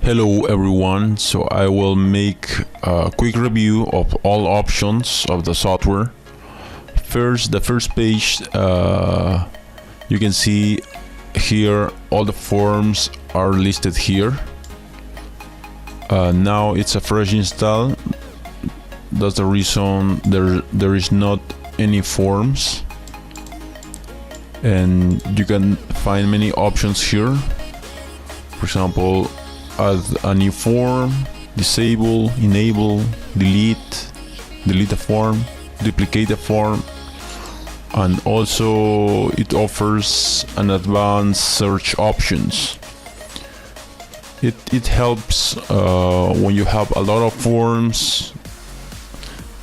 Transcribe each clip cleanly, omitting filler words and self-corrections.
Hello everyone, so I will make a quick review of all options of the software. First, the first page, you can see here all the forms are listed here. Now it's a fresh install. That's the reason there is not any forms, and you can find many options here. For example, add a new form, disable, enable, delete a form, duplicate a form, and also it offers an advanced search options. It helps when you have a lot of forms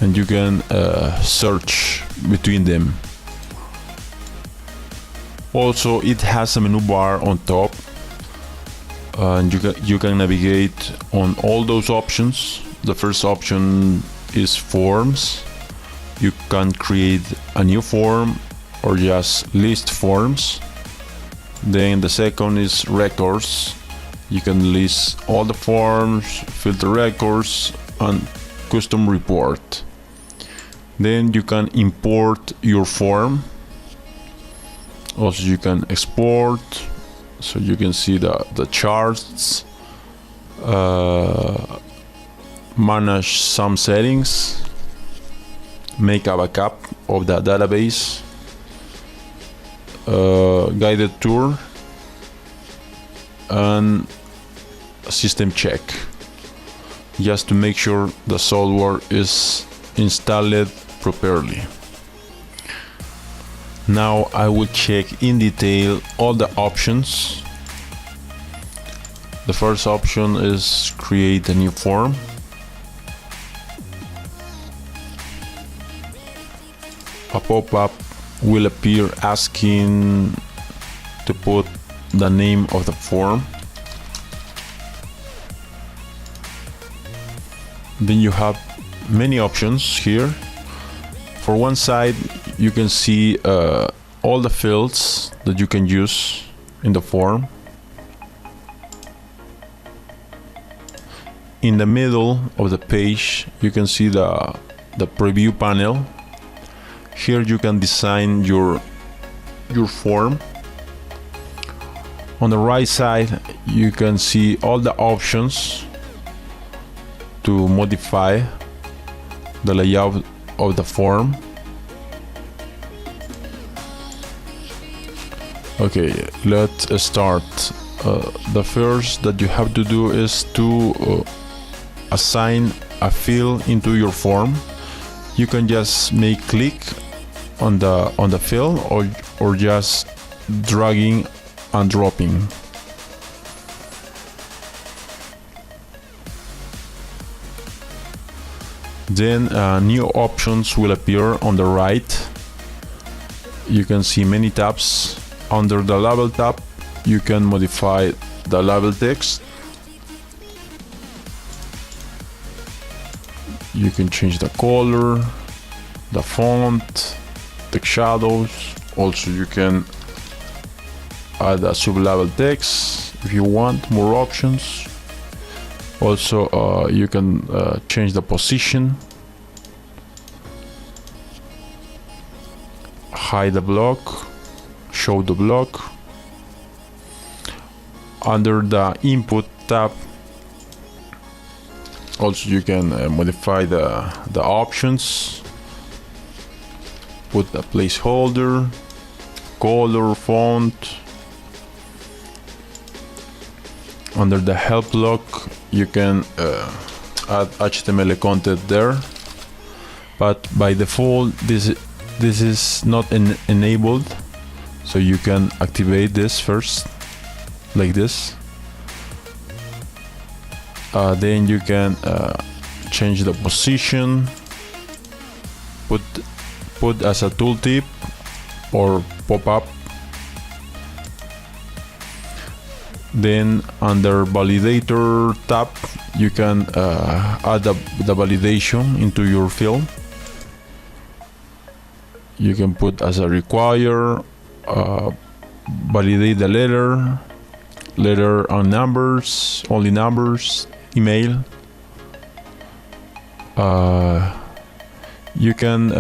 and you can search between them. Also, it has a menu bar on top, and you can navigate on all those options. The first option is forms. You can create a new form or just list forms. Then the second is records. You can list all the forms, filter records, and custom report. Then you can import your form. Also, you can export, so you can see the charts, manage some settings, make a backup of the database, guided tour, and system check, just to make sure the software is installed properly. Now I will check in detail all the options. The first option is create a new form. A pop-up will appear asking to put the name of the form. Then you have many options here. For one side, you can see all the fields that you can use in the form. In the middle of the page, you can see the preview panel. Here you can design your form. On the right side, you can see all the options to modify the layout of the form. Okay, let's start. The first that you have to do is to assign a field into your form. You can just make click on the field or just dragging and dropping. Then new options will appear on the right. You can see many tabs. Under the label tab, you can modify the label text. You can change the color, the font, text shadows. Also, you can add a sub-label text if you want more options. Also, you can change the position, hide the block, show the block. Under the input tab, also you can modify the options, put a placeholder, color, font. Under the help block, you can add HTML content there, but by default this is not enabled, so you can activate this first, like this. Then you can change the position, put as a tooltip or pop-up. Then under validator tab, you can add the validation into your field. You can put as a require, validate the letter, letter and numbers, only numbers, email. You can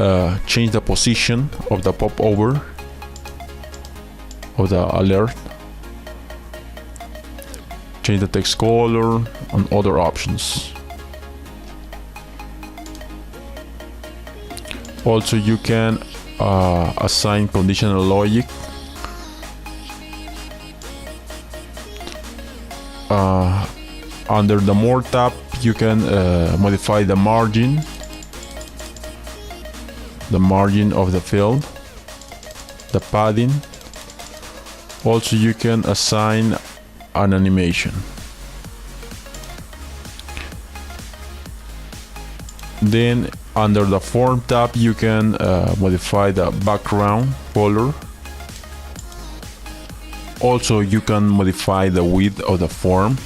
change the position of the popover of the alert, change the text color, and other options. Also, you can assign conditional logic. Under the More tab, you can modify the margin of the field, the padding. Also, you can assign an animation. Then under the Form tab, you can modify the background color. Also, you can modify the width of the form.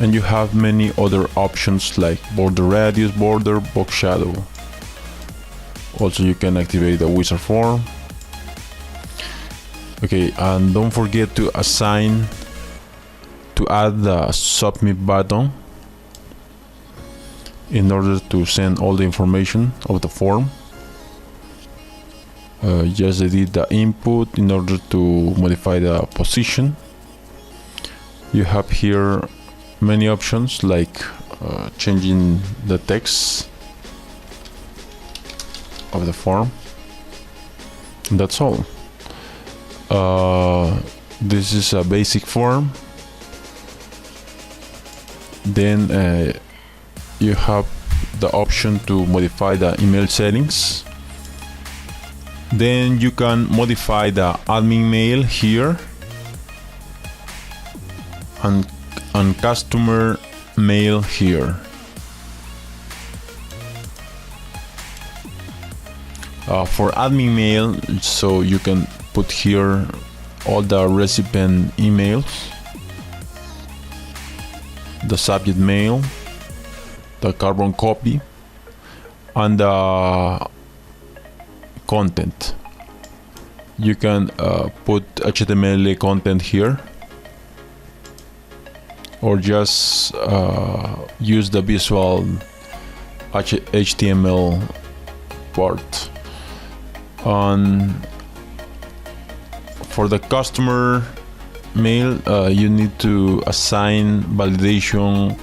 And you have many other options like border radius, border, box shadow. Also, you can activate the wizard form. Okay, and don't forget to add the submit button in order to send all the information of the form. Just edit the input in order to modify the position. You have here many options like changing the text of the form. That's all. This is a basic form. Then you have the option to modify the email settings. Then you can modify the admin mail here and customer mail here. For admin mail, so you can put here all the recipient emails, the subject mail, the carbon copy, and the content. You can put HTML content here, or just use the visual HTML part. And for the customer mail, you need to assign validation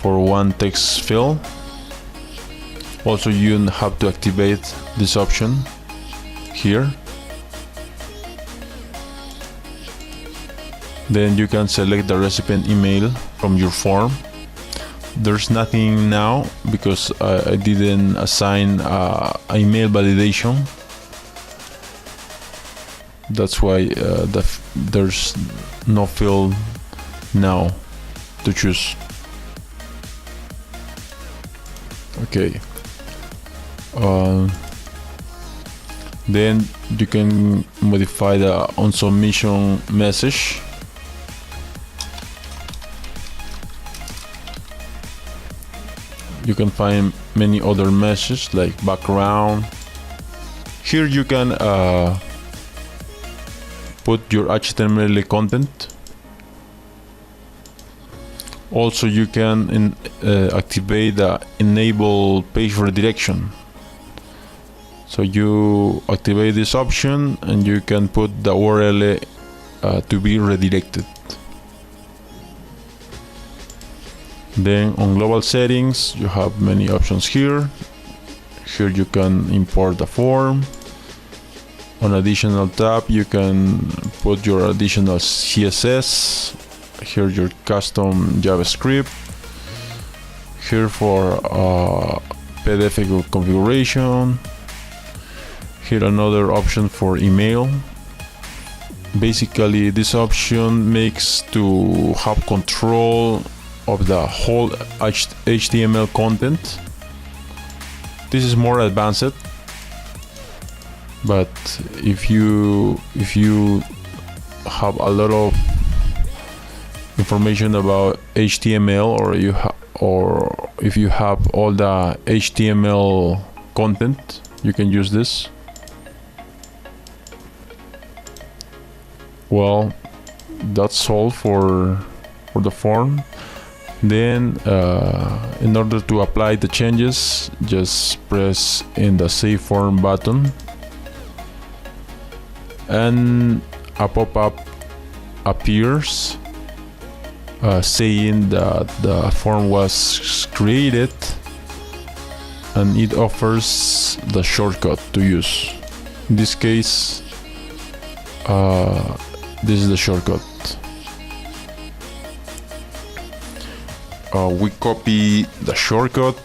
for one text field. Also, you have to activate this option here. Then you can select the recipient email from your form. There's nothing now because I didn't assign email validation. That's why there's no field now to choose. Okay. Then you can modify the on submission message. You can find many other messages like background. Here you can put your HTML content. Also, you can activate the enable page redirection. So you activate this option and you can put the URL to be redirected. Then on global settings, you have many options here. Here you can import the form. On additional tab, you can put your additional CSS. Here your custom JavaScript. Here for PDF configuration. Here another option for email. Basically, this option makes to have control of the whole HTML content. This is more advanced, but if you have a lot of information about HTML, or if you have all the HTML content, you can use this. Well, that's all for the form. Then in order to apply the changes, just press in the Save Form button, and a pop-up appears saying that the form was created, and it offers the shortcut to use. In this case, this is the shortcut. We copy the shortcut,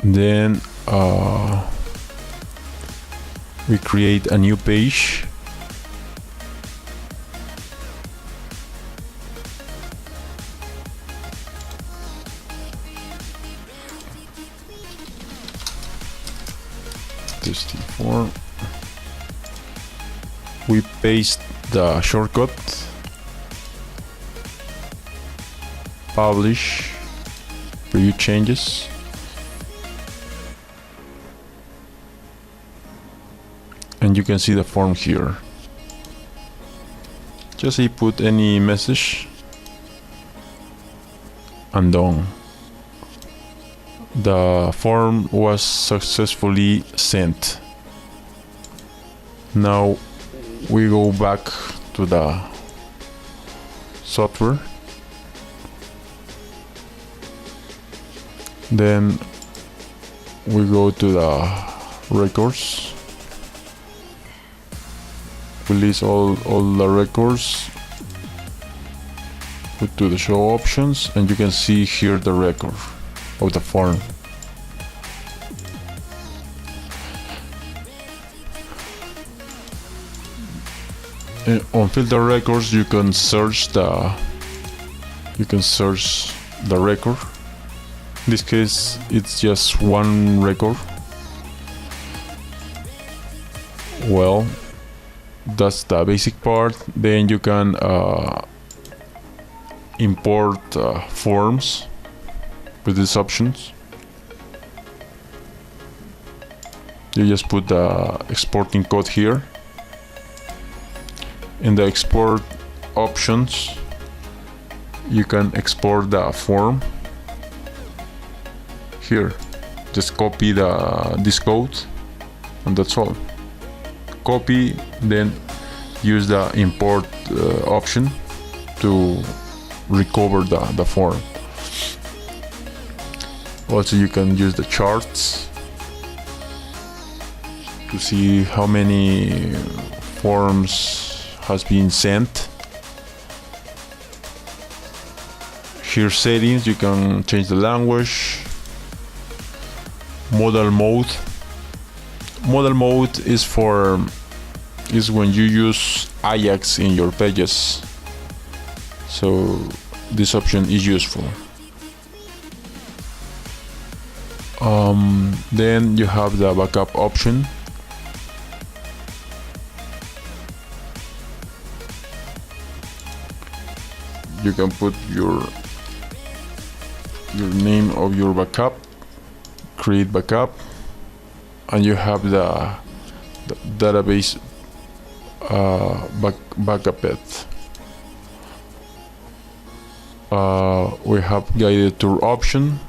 then we create a new page. Form. We paste the shortcut, publish, preview changes, and you can see the form here. Just put any message and done. The form was successfully sent. Now we go back to the software, then we go to the records, we list all the records, go to the show options, and you can see here the record of the form. On filter records, you can search the record. In this case, it's just one record. Well, that's the basic part. Then you can import forms with these options. You just put the exporting code here. In the export options, you can export the form here. Just copy this code, and that's all. Copy, then use the import option to recover the form. Also, you can use the charts to see how many forms has been sent. Here, settings, you can change the language. Modal mode. Modal mode is when you use Ajax in your pages, so this option is useful. Then you have the backup option. You can put your name of your backup, create backup, and you have the database backup it. We have guided tour option.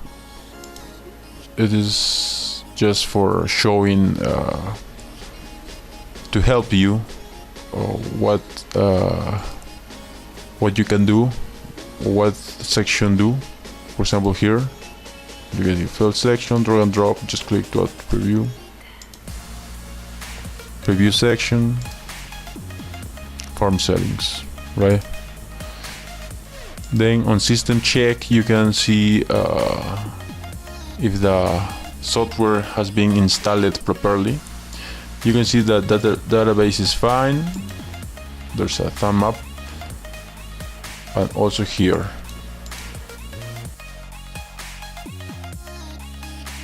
It is just for showing to help you what you can do, what section do. For example, here you get your field section, drag and drop, just click to preview section, form settings, right? Then on system check, you can see if the software has been installed properly. You can see that the database is fine. There's a thumb up, and also here